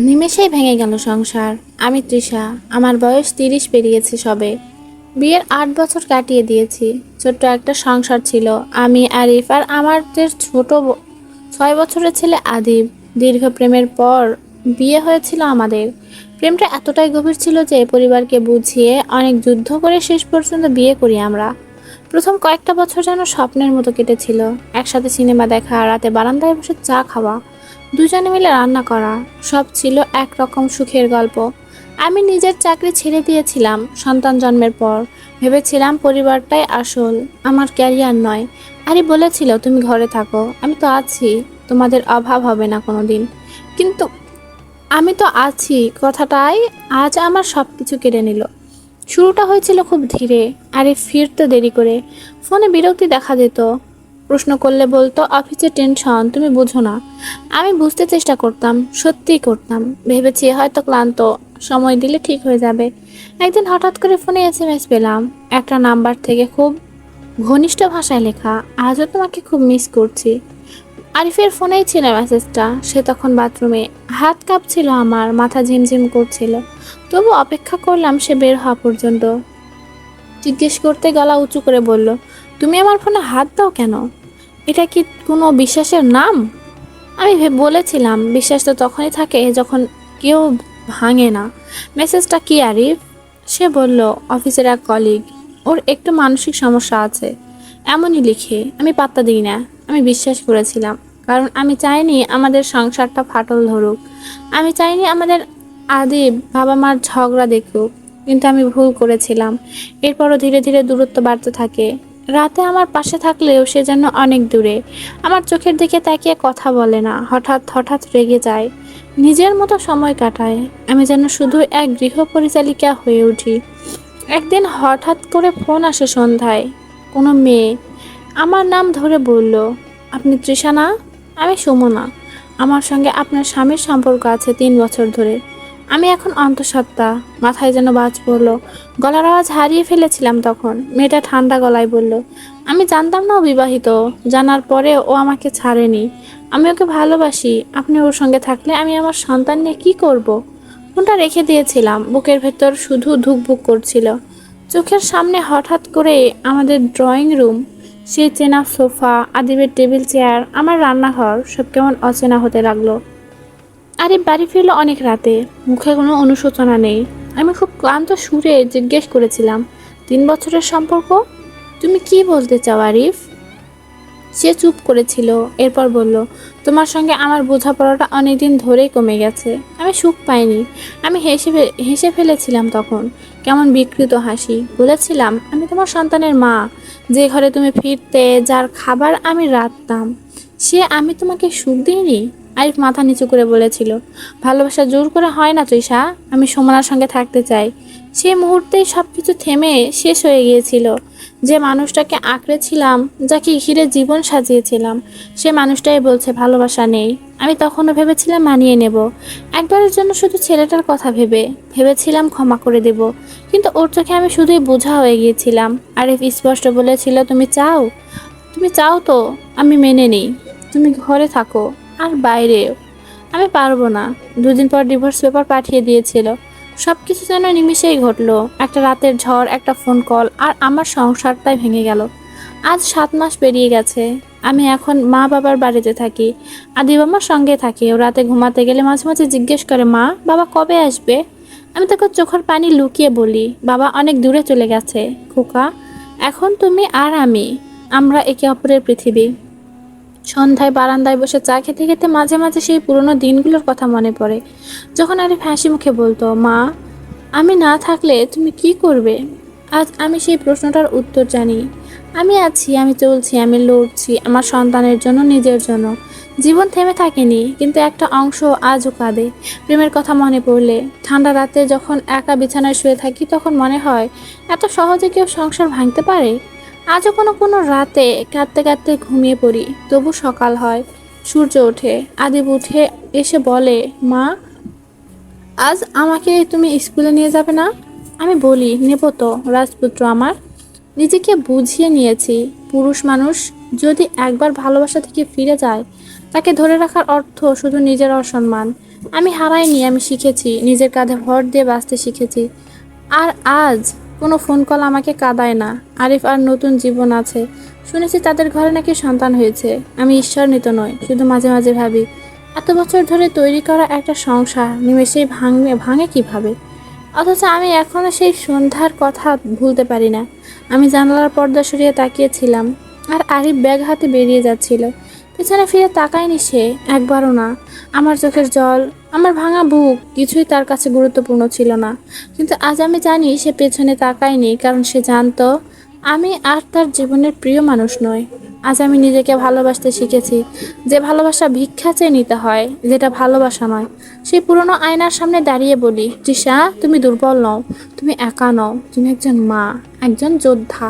নিমেষেই ভেঙে গেল সংসার। আমি তৃষা, আমার বয়স 30 পেরিয়েছে সবে। বিয়ের 8 বছর কাটিয়ে দিয়েছি। ছোট্ট একটা সংসার ছিল, আমি, আরিফ আর আমাদের 6 বছরের ছেলে আদিব। দীর্ঘ প্রেমের পর বিয়ে হয়েছিল আমাদের। প্রেমটা এতটাই গভীর ছিল যে পরিবারকে বুঝিয়ে অনেক যুদ্ধ করে শেষ পর্যন্ত বিয়ে করি আমরা। প্রথম কয়েকটা বছর যেন স্বপ্নের মতো কেটেছিল। একসাথে সিনেমা দেখা, রাতে বারান্দায় বসে চা খাওয়া, দুজনে মিলে রান্না করা, সব ছিল একরকম সুখের গল্প। আমি নিজের চাকরি ছেড়ে দিয়েছিলাম সন্তান জন্মের পর। ভেবেছিলাম পরিবারটাই আসল, আমার ক্যারিয়ার নয়। আরে বলেছিল তুমি ঘরে থাকো, আমি তো আছি, তোমাদের অভাব হবে না কোনোদিন। কিন্তু আমি তো আছি কথাটাই আজ আমার সব কিছু কেড়ে নিল। শুরুটা হয়েছিল খুব ধীরে, আরে ফিরতে দেরি করে। ফোনে বিরক্তি দেখা যেত, প্রশ্ন করলে বলতো অফিসের টেনশন, তুমি বুঝো না। আমি বুঝতে চেষ্টা করতাম, সত্যিই করতাম। ভেবেছি হয়তো ক্লান্ত, সময় দিলে ঠিক হয়ে যাবে। একদিন হঠাৎ করে ফোনে এসএমএস পেলাম, একটা নাম্বার থেকে, খুব ঘনিষ্ঠ ভাষায় লেখা, আজও তোমাকে খুব মিস করছি। আরিফের ফোনেই ছিল মেসেজটা। সে তখন বাথরুমে, হাত কাঁপছিল আমার, মাথা ঝিমঝিম করছিল। তবু অপেক্ষা করলাম সে বের হওয়া পর্যন্ত। জিজ্ঞেস করতে গলা উঁচু করে বলল, তুমি আমার ফোনে হাত দাও কেন? এটা কি কোনো বিশ্বাসের নাম? আমি বলেছিলাম বিশ্বাস তো তখনই থাকে যখন কেউ ভাঙে না। মেসেজটা কি আরিফ? সে বলল, অফিসের এক কলিগ, ওর একটু মানসিক সমস্যা আছে, এমনই লিখে। আমি পাত্তা দিই না। আমি বিশ্বাস করেছিলাম, কারণ আমি চাইনি আমাদের সংসারটা ফাটল ধরুক। আমি চাইনি আমাদের আদিব বাবা মার ঝগড়া দেখুক। কিন্তু আমি ভুল করেছিলাম। এরপরও ধীরে ধীরে দূরত্ব বাড়তে থাকে। রাতে আমার পাশে থাকলেও সে যেন অনেক দূরে। আমার চোখের দিকে তাকিয়ে কথা বলে না, হঠাৎ হঠাৎ রেগে যায়, নিজের মতো সময় কাটায়। আমি যেন শুধু এক গৃহ পরিচালিকা হয়ে উঠি। একদিন হঠাৎ করে ফোন আসে সন্ধ্যায়, কোনো মেয়ে আমার নাম ধরে বলল, আপনি তৃষা না? আমি সুমনা। আমার সঙ্গে আপনার স্বামীর সম্পর্ক আছে 3 বছর ধরে। আমি এখন অন্তঃসত্ত্বা। মাথায় যেন বাজ পড়ল। গলার আওয়াজ হারিয়ে ফেলেছিলাম তখন। মেয়েটা ঠান্ডা গলায় বলল, আমি জানতাম না ও বিবাহিত। জানার পরে ও আমাকে ছাড়েনি। আমি ওকে ভালোবাসি। আপনি ওর সঙ্গে থাকলে আমি আমার সন্তান নিয়ে কী করব? ফোনটা রেখে দিয়েছিলাম। বুকের ভেতর শুধু ধুকভুক করছিল। চোখের সামনে হঠাৎ করে আমাদের ড্রয়িং রুম, সেই চেনা সোফা, আদিবের টেবিল চেয়ার, আমার রান্নাঘর, সব কেমন অচেনা হতে লাগলো। আরে বাড়ি ফিরলো অনেক রাতে, মুখে কোনো অনুশোচনা নেই। আমি খুব ক্লান্ত সুরে জিজ্ঞেস করেছিলাম, 3 বছরের সম্পর্ক? তুমি কি বলতে চাও আরিফ? সে চুপ করেছিল, এরপর বলল, তোমার সঙ্গে আমার বোঝাপড়াটা অনেকদিন ধরেই কমে গেছে। আমি সুখ পাইনি। আমি হেসে ফেলেছিলাম তখন, কেমন বিকৃত হাসি। বলেছিলাম, আমি তোমার সন্তানের মা, যে ঘরে তুমি ফিরতে, যার খাবার আমি রাঁধতাম। আমি তোমাকে সুখ দিইনি? আরিফ মাথা নিচু করে বলেছিল, ভালোবাসা জোর করে হয় না তৃষা। আমি সুমনার সঙ্গে থাকতে চাই। সে মুহূর্তেই সব কিছু থেমে শেষ হয়ে গিয়েছিল। যে মানুষটাকে আঁকড়েছিলাম, যাকে ঘিরে জীবন সাজিয়েছিলাম, সে মানুষটাই বলছে ভালোবাসা নেই। আমি তখনও ভেবেছিলাম মানিয়ে নেব, একবারের জন্য শুধু ছেলেটার কথা ভেবেছিলাম ক্ষমা করে দেব। কিন্তু ওর চোখে আমি শুধুই বোঝা হয়ে গিয়েছিলাম। আরিফ স্পষ্ট বলেছিল, তুমি চাও তো আমি মেনে নিই। তুমি ঘরে থাকো আর বাইরেও। আমি পারবো না। 2 দিন পর ডিভোর্স পেপার পাঠিয়ে দিয়েছিল। সব কিছু যেন নিমিষেই ঘটলো। একটা রাতের ঝড়, একটা ফোন কল, আর আমার সংসারটাই ভেঙে গেল। আজ 7 মাস পেরিয়ে গেছে। আমি এখন মা বাবার বাড়িতে থাকি। আদিব আমার সঙ্গে থাকে। ও রাতে ঘুমাতে গেলে মাঝে মাঝে জিজ্ঞেস করে, মা বাবা কবে আসবে? আমি তাকে চোখের পানি লুকিয়ে বলি, বাবা অনেক দূরে চলে গেছে খোকা। এখন তুমি আর আমি, আমরা একে অপরের পৃথিবী। সন্ধ্যায় বারান্দায় বসে চা খেতে খেতে মাঝে মাঝে সেই পুরনো দিনগুলোর কথা মনে পড়ে, যখন আরিফ হাসি মুখে বলতো, মা আমি না থাকলে তুমি কি করবে? আজ আমি সেই প্রশ্নটার উত্তর জানি। আমি আছি, আমি চলছি, আমি লড়ছি আমার সন্তানের জন্য, নিজের জন্য। জীবন থেমে থাকেনি, কিন্তু একটা অংশ আজও কাঁদে প্রেমের কথা মনে পড়লে। ঠান্ডা রাতে যখন একা বিছানায় শুয়ে থাকি, তখন মনে হয় এত সহজে কেউ সংসার ভাঙতে পারে। আজও কোনো কোনো রাতে কাঁদতে কাঁদতে ঘুমিয়ে পড়ি, তবু সকাল হয়, সূর্য ওঠে, আদিব উঠে এসে বলে, মা আজ আমাকে তুমি স্কুলে নিয়ে যাবে না? আমি বলি, নেব তো রাজপুত্র আমার। নিজেকে বুঝিয়ে নিয়েছি, পুরুষ মানুষ যদি একবার ভালোবাসা থেকে ফিরে যায়, তাকে ধরে রাখার অর্থ শুধু নিজের অসম্মান, আমি হারাইনি, আমি শিখেছি, নিজের কাঁধে ভর দিয়ে বাঁচতে শিখেছি। আর আজ কোনো ফোন কল আমাকে কাঁদায় না। আরিফ আর নতুন জীবন আছে, শুনেছি তাদের ঘরে নাকি সন্তান হয়েছে। আমি ঈশ্বরনীত নই, শুধু মাঝে মাঝে ভাবি এত বছর ধরে তৈরি করা একটা সংসার নিমেষেই ভাঙে কিভাবে। অথচ আমি এখনো সেই সন্ধ্যার কথা ভুলতে পারি না। আমি জানালার পর্দা সরিয়ে তাকিয়েছিলাম, আর আরিফ ব্যাগ হাতে বেরিয়ে যাচ্ছিল। পেছনে ফিরে তাকায়নি সে, একবারও না। আমার চোখের জল, আমার ভাঙা বুক কিছুই তার কাছে গুরুত্বপূর্ণ ছিল না। কিন্তু আজ আমি জানি সে পেছনে তাকায়নি, কারণ সে জানতো আমি আর তার জীবনের প্রিয় মানুষ নই। আজ আমি নিজেকে ভালোবাসতে শিখেছি, যে ভালোবাসা ভিক্ষা চেয়ে নিতে হয়, যেটা ভালোবাসা নয়। সেই পুরনো আয়নার সামনে দাঁড়িয়ে বলি, তৃষা, তুমি দুর্বল নও, তুমি একা নও, তুমি একজন মা, একজন যোদ্ধা।